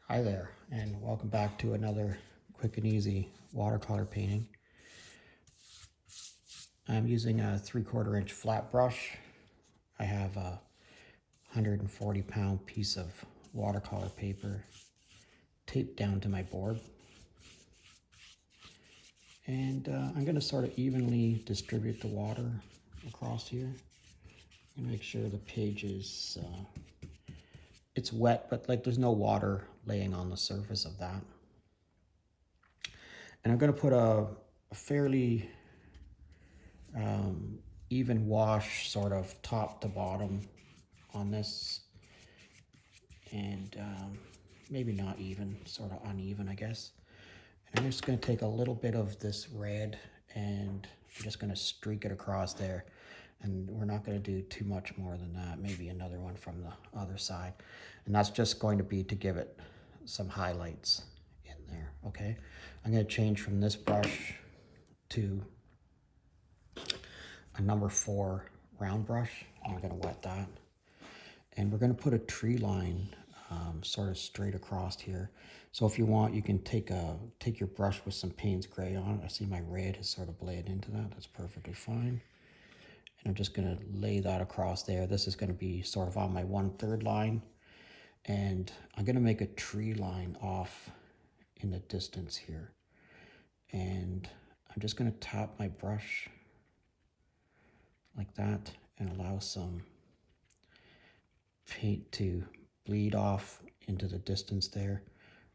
Hi there, and welcome back to another quick and easy watercolor painting. I'm using a 3/4 inch flat brush. I have a 140-pound piece of watercolor paper taped down to my board. And I'm going to sort of evenly distribute the water across here and make sure the page is, it's wet, but like there's no water laying on the surface of that. And I'm going to put a fairly even wash sort of top to bottom on this, and maybe not even, sort of uneven, I guess. And I'm just going to take a little bit of this red and I'm just going to streak it across there, and we're not going to do too much more than that. Maybe another one from the other side, and that's just going to be to give it some highlights in there. Okay, I'm going to change from this brush to a number 4 round brush. I'm going to wet that, and we're going to put a tree line sort of straight across here. So if you want, you can take your brush with some Payne's gray on it. I see my red has sort of bled into that. That's perfectly fine. And I'm just going to lay that across there. This is going to be sort of on my 1/3 line, and I'm going to make a tree line off in the distance here, and I'm just going to tap my brush like that and allow some paint to bleed off into the distance there.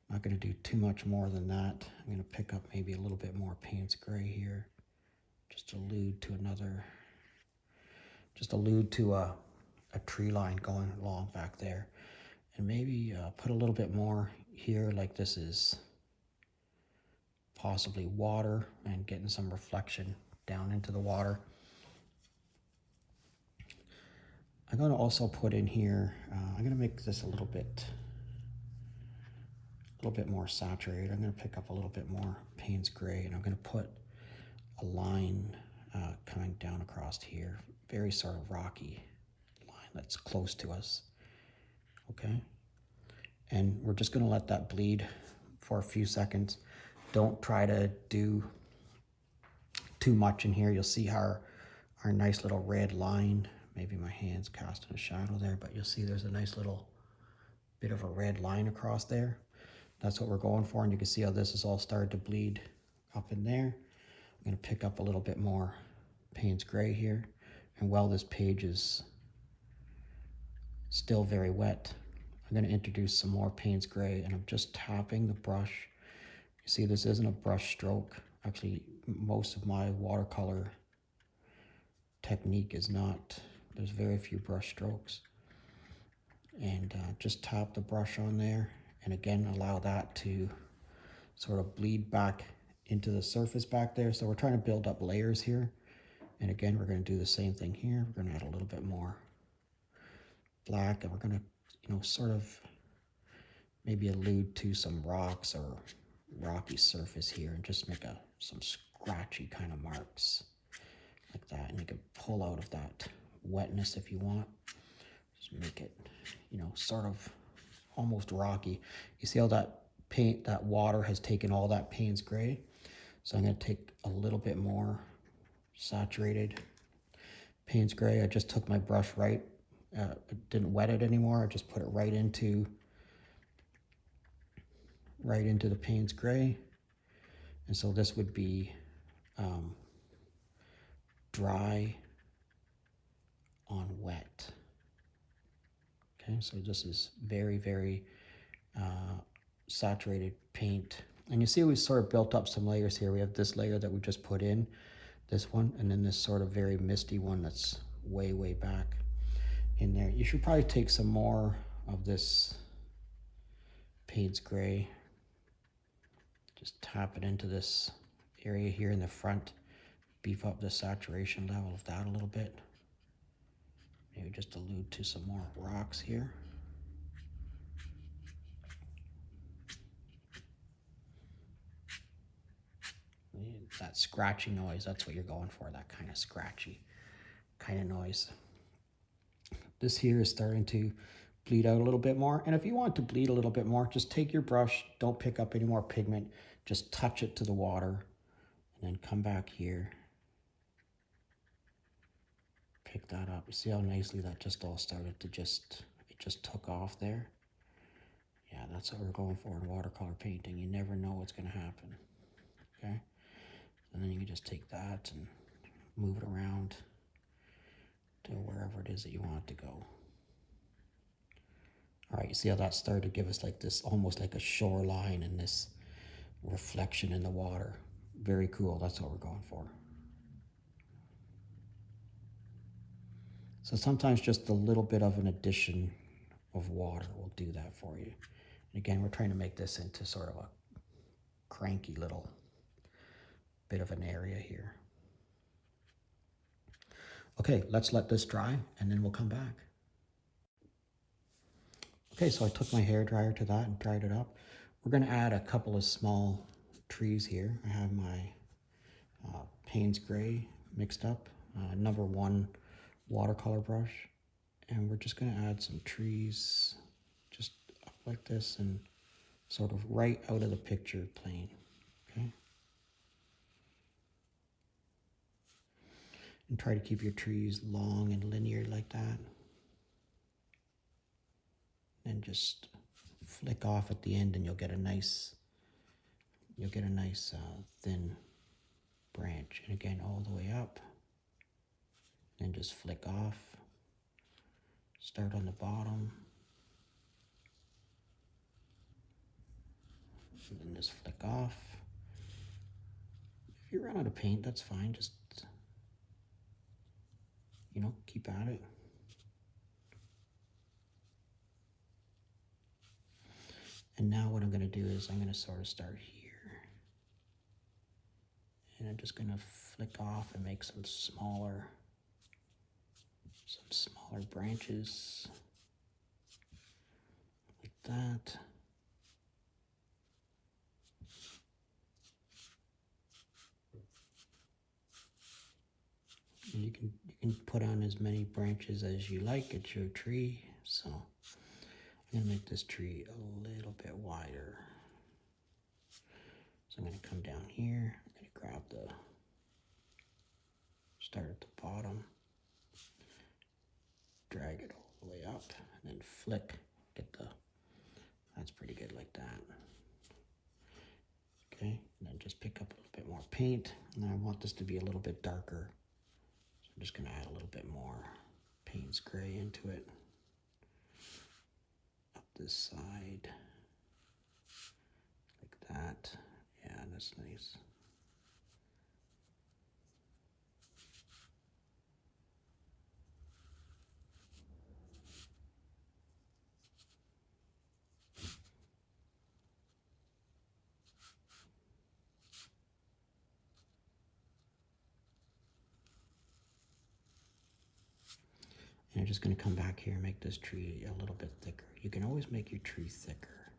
I'm not going to do too much more than that. I'm going to pick up maybe a little bit more Payne's gray here, just allude to a tree line going along back there, and maybe put a little bit more here, like this is possibly water, and getting some reflection down into the water. I'm going to also put in here, I'm going to make this a little bit more saturated. I'm going to pick up a little bit more Payne's gray, and I'm going to put a line coming down across here, very sort of rocky line that's close to us. Okay, and we're just going to let that bleed for a few seconds. Don't try to do too much in here. You'll see our nice little red line. Maybe my hand's casting a shadow there, but you'll see there's a nice little bit of a red line across there. That's what we're going for, and you can see how this is all started to bleed up in there. I'm going to pick up a little bit more Payne's gray here, and while this page is still very wet, I'm going to introduce some more Payne's gray, and I'm just tapping the brush. You see, this isn't a brush stroke. Actually, most of my watercolor technique is not, there's very few brush strokes. And just tap the brush on there, and again allow that to sort of bleed back into the surface back there. So we're trying to build up layers here, and again we're going to do the same thing here. We're going to add a little bit more black, and we're going to sort of maybe allude to some rocks or rocky surface here, and just make some scratchy kind of marks like that. And you can pull out of that wetness if you want. Just make it, sort of almost rocky. You see how that water has taken all that Payne's gray? So I'm going to take a little bit more saturated Payne's gray. I just took my brush didn't wet it anymore. I just put it right into the Payne's gray. And so this would be dry on wet. Okay, so this is very, very saturated paint. And you see we sort of built up some layers here. We have this layer that we just put in, this one, and then this sort of very misty one that's way, way back in there. You should probably take some more of this Payne's gray. Just tap it into this area here in the front. Beef up the saturation level of that a little bit. Maybe just allude to some more rocks here. That scratchy noise, that's what you're going for, that kind of scratchy kind of noise. This here is starting to bleed out a little bit more. And if you want to bleed a little bit more, just take your brush, don't pick up any more pigment, just touch it to the water, and then come back here. Pick that up. You see how nicely that just all started to it just took off there? Yeah, that's what we're going for in watercolor painting. You never know what's going to happen. Okay? And then you can just take that and move it around to wherever it is that you want it to go. All right, you see how that started to give us like this, almost like a shoreline and this reflection in the water. Very cool. That's what we're going for. So sometimes just a little bit of an addition of water will do that for you. And again, we're trying to make this into sort of a cranky little bit of an area here. Okay, let's let this dry and then we'll come back. Okay, so I took my hairdryer to that and dried it up. We're going to add a couple of small trees here. I have my Payne's Gray mixed up, number 1 watercolor brush, and we're just going to add some trees just up like this and sort of right out of the picture plane. Okay, and try to keep your trees long and linear like that, and just flick off at the end and you'll get a nice thin branch. And again, all the way up, and just flick off. Start on the bottom, and then just flick off. If you run out of paint, that's fine. Just, you know, keep at it. And now what I'm going to do is I'm going to sort of start here. And I'm just going to flick off and make some smaller branches like that. And you can put on as many branches as you like. It's your tree. So I'm going to make this tree a little bit wider. So I'm going to come down here. I'm going to grab start at the bottom, drag it all the way up, and then flick, that's pretty good like that. Okay, and then just pick up a little bit more paint, and then I want this to be a little bit darker. So I'm just going to add a little bit more Payne's Gray into it. Up this side, like that. Yeah, that's nice. And I'm just going to come back here and make this tree a little bit thicker. You can always make your tree thicker.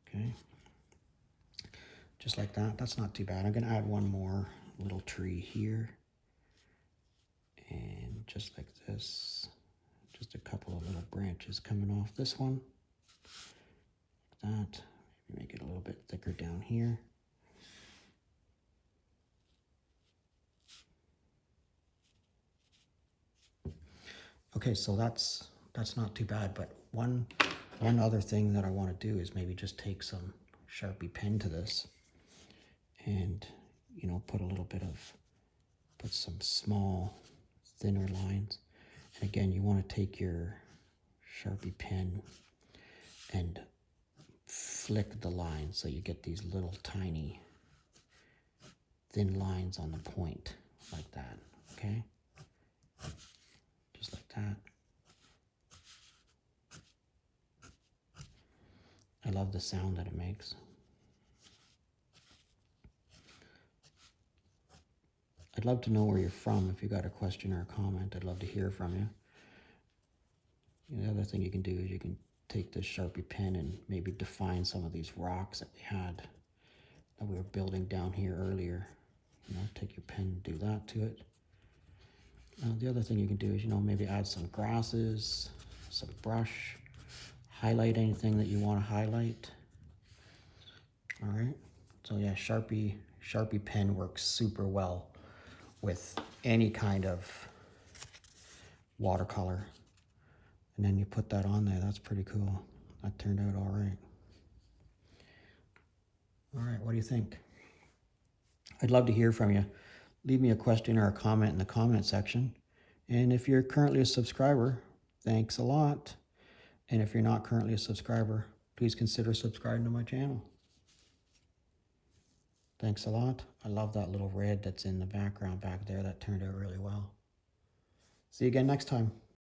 Okay. Just like that. That's not too bad. I'm going to add one more little tree here. And just like this. Just a couple of little branches coming off this one. Like that. Maybe make it a little bit thicker down here. Okay, so that's not too bad, but one other thing that I want to do is maybe just take some Sharpie pen to this and, you know, put some small thinner lines. And again, you want to take your Sharpie pen and flick the lines so you get these little tiny thin lines on the point like that, okay? Just like that. I love the sound that it makes. I'd love to know where you're from. If you got a question or a comment, I'd love to hear from you. The other thing you can do is you can take this Sharpie pen and maybe define some of these rocks that we were building down here earlier. You know, take your pen and do that to it. The other thing you can do is, maybe add some grasses, some brush, highlight anything that you want to highlight. All right. So yeah, Sharpie pen works super well with any kind of watercolor. And then you put that on there. That's pretty cool. That turned out all right. All right, what do you think? I'd love to hear from you. Leave me a question or a comment in the comment section. And if you're currently a subscriber, thanks a lot. And if you're not currently a subscriber, please consider subscribing to my channel. Thanks a lot. I love that little red that's in the background back there. That turned out really well. See you again next time.